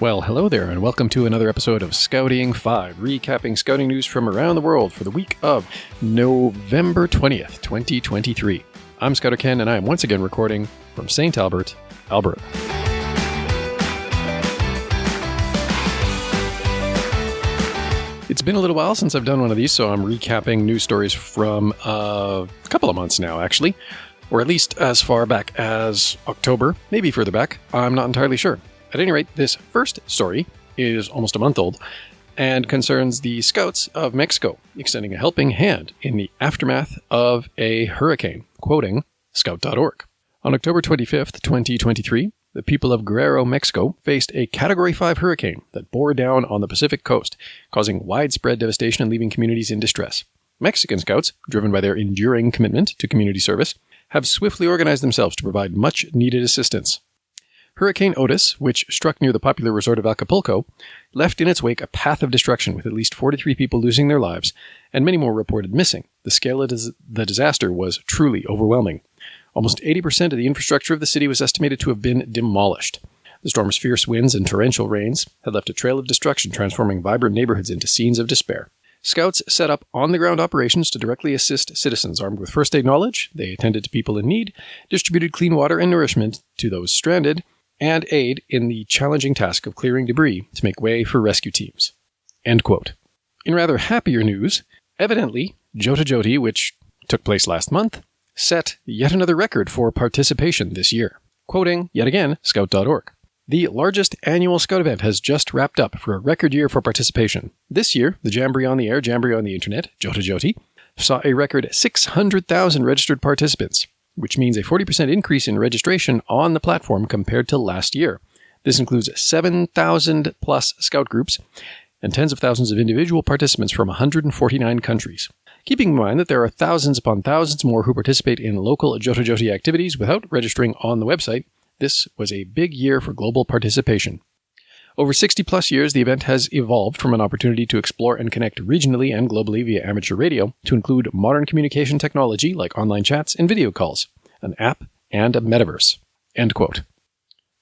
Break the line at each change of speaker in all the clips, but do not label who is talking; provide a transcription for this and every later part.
Well, hello there, and welcome to another episode of Scouting 5, recapping scouting news from around the world for the week of November 20th, 2023. I'm Scouter Ken, and I am once again recording from St. Albert, Alberta. It's been a little while since I've done one of these, so I'm recapping news stories from a couple of months now, actually. Or at least as far back as October, maybe further back. I'm not entirely sure. At any rate, this first story is almost a month old and concerns the Scouts of Mexico extending a helping hand in the aftermath of a hurricane, quoting scout.org. On October 25th, 2023, the people of Guerrero, Mexico faced a Category 5 hurricane that bore down on the Pacific coast, causing widespread devastation and leaving communities in distress. Mexican Scouts, driven by their enduring commitment to community service, have swiftly organized themselves to provide much-needed assistance. Hurricane Otis, which struck near the popular resort of Acapulco, left in its wake a path of destruction with at least 43 people losing their lives and many more reported missing. The scale of the disaster was truly overwhelming. Almost 80% of the infrastructure of the city was estimated to have been demolished. The storm's fierce winds and torrential rains had left a trail of destruction, transforming vibrant neighborhoods into scenes of despair. Scouts set up on-the-ground operations to directly assist citizens armed with first aid knowledge. They attended to people in need, distributed clean water and nourishment to those stranded, and aid in the challenging task of clearing debris to make way for rescue teams. End quote. In rather happier news, evidently, JOTA-JOTI, which took place last month, set yet another record for participation this year. Quoting, yet again, scout.org. The largest annual Scout event has just wrapped up for a record year for participation. This year, the Jamboree on the Air, Jamboree on the Internet, JOTA-JOTI, saw a record 600,000 registered participants, which means a 40% increase in registration on the platform compared to last year. This includes 7,000 plus Scout groups and tens of thousands of individual participants from 149 countries. Keeping in mind that there are thousands upon thousands more who participate in local JOTA-JOTI activities without registering on the website, this was a big year for global participation. Over 60 plus years, the event has evolved from an opportunity to explore and connect regionally and globally via amateur radio to include modern communication technology like online chats and video calls, an app, and a metaverse. End quote.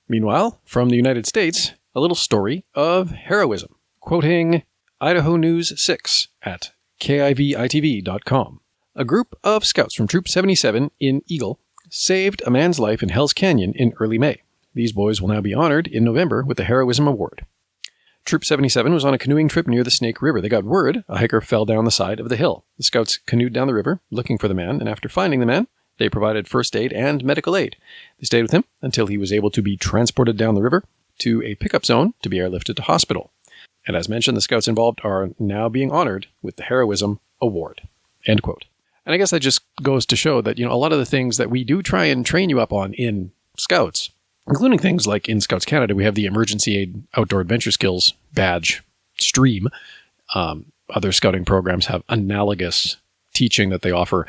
Meanwhile, from the United States, a little story of heroism. Quoting Idaho News 6 at KIVITV.com. A group of scouts from Troop 77 in Eagle saved a man's life in Hell's Canyon in early May. These boys will now be honored in November with the Heroism Award. Troop 77 was on a canoeing trip near the Snake River. They got word a hiker fell down the side of the hill. The scouts canoed down the river, looking for the man, and after finding the man, they provided first aid and medical aid. They stayed with him until he was able to be transported down the river to a pickup zone to be airlifted to hospital. And as mentioned, the scouts involved are now being honored with the Heroism Award. End quote. And I guess that just goes to show that, a lot of the things that we do try and train you up on in Scouts, including things like in Scouts Canada, we have the Emergency Aid Outdoor Adventure Skills badge stream. Other scouting programs have analogous teaching that they offer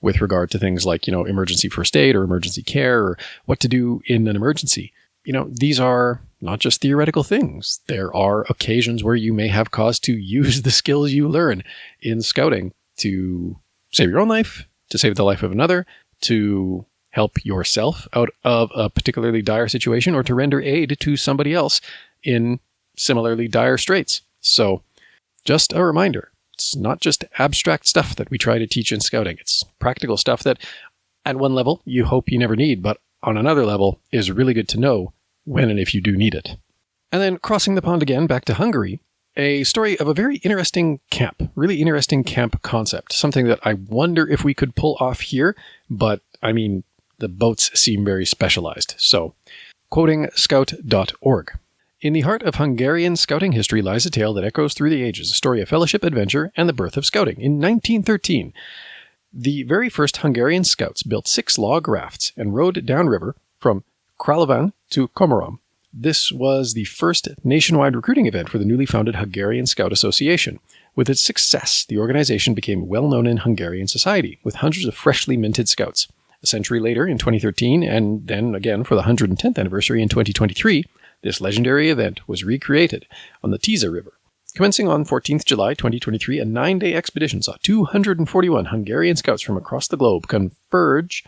with regard to things like, emergency first aid or emergency care or what to do in an emergency. These are not just theoretical things. There are occasions where you may have cause to use the skills you learn in scouting to save your own life, to save the life of another, to help yourself out of a particularly dire situation, or to render aid to somebody else in similarly dire straits. So, just a reminder, it's not just abstract stuff that we try to teach in scouting. It's practical stuff that, at one level, you hope you never need, but on another level, is really good to know when and if you do need it. And then, crossing the pond again, back to Hungary, a story of a very interesting camp, really interesting camp concept, something that I wonder if we could pull off here, but, the boats seem very specialized. So, quoting scout.org. In the heart of Hungarian scouting history lies a tale that echoes through the ages, a story of fellowship, adventure, and the birth of scouting. In 1913, the very first Hungarian scouts built 6 log rafts and rowed downriver from Kralovan to Komorom. This was the first nationwide recruiting event for the newly founded Hungarian Scout Association. With its success, the organization became well known in Hungarian society, with hundreds of freshly minted scouts. A century later, in 2013, and then again for the 110th anniversary in 2023, this legendary event was recreated on the Tisza River. Commencing on 14th July 2023, a 9-day expedition saw 241 Hungarian scouts from across the globe converge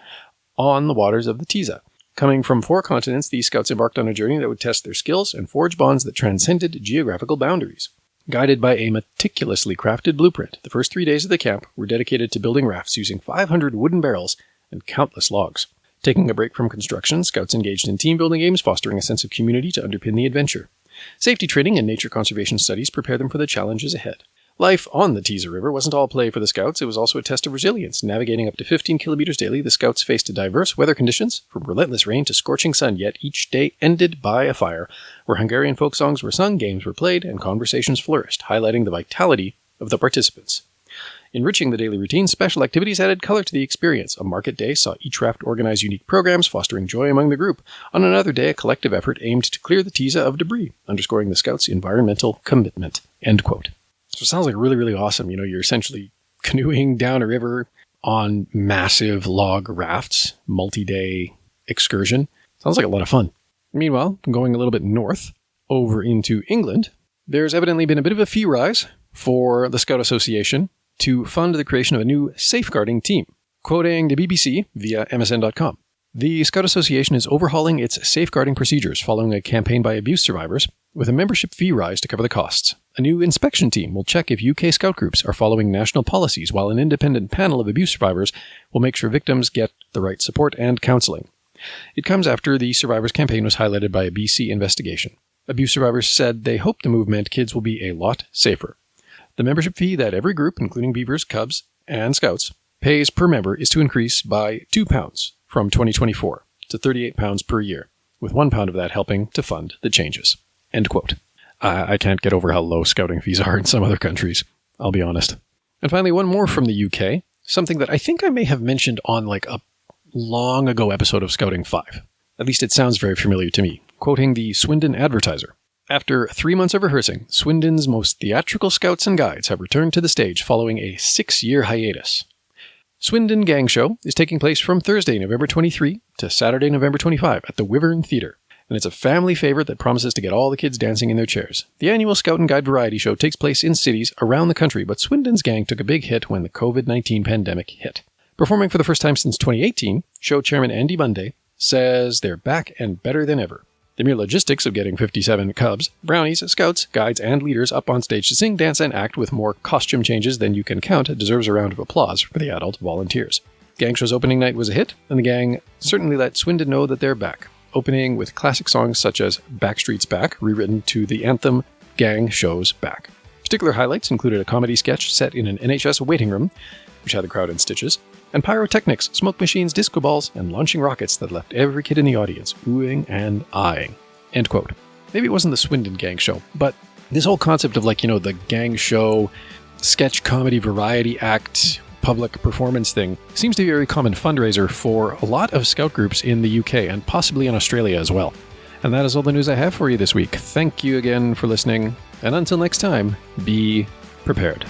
on the waters of the Tisza. Coming from 4 continents, these scouts embarked on a journey that would test their skills and forge bonds that transcended geographical boundaries. Guided by a meticulously crafted blueprint, the first 3 days of the camp were dedicated to building rafts using 500 wooden barrels and countless logs. Taking a break from construction, scouts engaged in team-building games, fostering a sense of community to underpin the adventure. Safety training and nature conservation studies prepare them for the challenges ahead. Life on the Teesa River wasn't all play for the scouts, it was also a test of resilience. Navigating up to 15 kilometers daily, the scouts faced diverse weather conditions, from relentless rain to scorching sun, yet each day ended by a fire, where Hungarian folk songs were sung, games were played, and conversations flourished, highlighting the vitality of the participants. Enriching the daily routine, special activities added color to the experience. A market day saw each raft organize unique programs, fostering joy among the group. On another day, a collective effort aimed to clear the Teesa of debris, underscoring the scouts' environmental commitment. End quote. So it sounds like really, really awesome. You're essentially canoeing down a river on massive log rafts, multi-day excursion. Sounds like a lot of fun. Meanwhile, going a little bit north, over into England, there's evidently been a bit of a fee rise for the Scout Association to fund the creation of a new safeguarding team. Quoting the BBC via MSN.com. The Scout Association is overhauling its safeguarding procedures following a campaign by abuse survivors, with a membership fee rise to cover the costs. A new inspection team will check if UK Scout groups are following national policies, while an independent panel of abuse survivors will make sure victims get the right support and counselling. It comes after the survivors' campaign was highlighted by a BC investigation. Abuse survivors said they hope the move meant kids will be a lot safer. The membership fee that every group, including Beavers, Cubs, and Scouts, pays per member is to increase by £2 from 2024 to £38 per year, with £1 of that helping to fund the changes. End quote. I can't get over how low scouting fees are in some other countries, I'll be honest. And finally, one more from the UK, something that I think I may have mentioned on like a long ago episode of Scouting 5. At least it sounds very familiar to me. Quoting the Swindon Advertiser. After 3 months of rehearsing, Swindon's most theatrical scouts and guides have returned to the stage following a 6-year hiatus. Swindon Gang Show is taking place from Thursday, November 23 to Saturday, November 25 at the Wyvern Theatre, and it's a family favorite that promises to get all the kids dancing in their chairs. The annual Scout and Guide variety show takes place in cities around the country, but Swindon's gang took a big hit when the COVID-19 pandemic hit. Performing for the first time since 2018, show chairman Andy Bunday says they're back and better than ever. The mere logistics of getting 57 Cubs, Brownies, Scouts, Guides, and leaders up on stage to sing, dance, and act with more costume changes than you can count deserves a round of applause for the adult volunteers. Gang Show's opening night was a hit, and the gang certainly let Swindon know that they're back, opening with classic songs such as Backstreet's Back, rewritten to the anthem Gang Show's Back. Particular highlights included a comedy sketch set in an NHS waiting room, which had the crowd in stitches, and pyrotechnics, smoke machines, disco balls, and launching rockets that left every kid in the audience oohing and eyeing. End quote. Maybe it wasn't the Swindon Gang Show, but this whole concept of the gang show, sketch comedy variety act, public performance thing seems to be a very common fundraiser for a lot of scout groups in the UK and possibly in Australia as well. And that is all the news I have for you this week. Thank you again for listening, and until next time, be prepared.